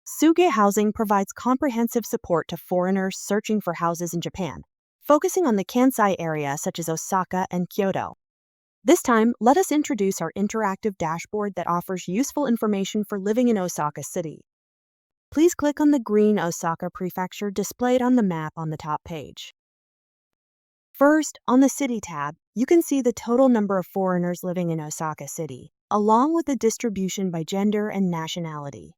SUGEE Housing provides comprehensive support to foreigners searching for houses in Japan, focusing on the Kansai area such as Osaka and Kyoto. This time, let us introduce our interactive dashboard that offers useful information for living in Osaka City. Please click on the green Osaka prefecture displayed on the map on the top page. First, on the City tab, you can see the total number of foreigners living in Osaka City, along with the distribution by gender and nationality.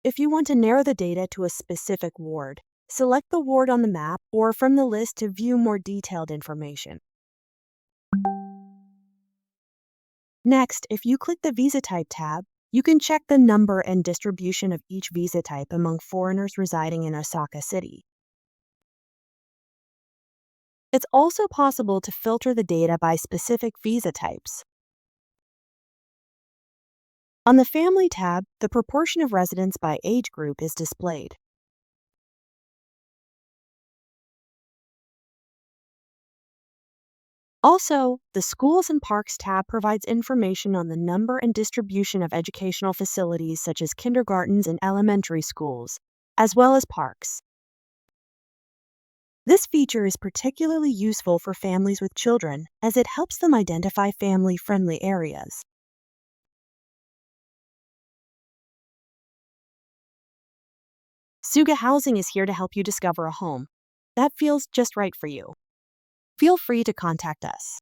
If you want to narrow the data to a specific ward, select the ward on the map or from the list to view more detailed information. Next, if you click the Visa Type tab, you can check the number and distribution of each visa type among foreigners residing in Osaka City. It's also possible to filter the data by specific visa types. On the Family tab, the proportion of residents by age group is displayed. Also, the Schools and Parks tab provides information on the number and distribution of educational facilities such as kindergartens and elementary schools, as well as parks. This feature is particularly useful for families with children as it helps them identify family-friendly areas. SUGEE Housing is here to help you discover a home that feels just right for you. Feel free to contact us.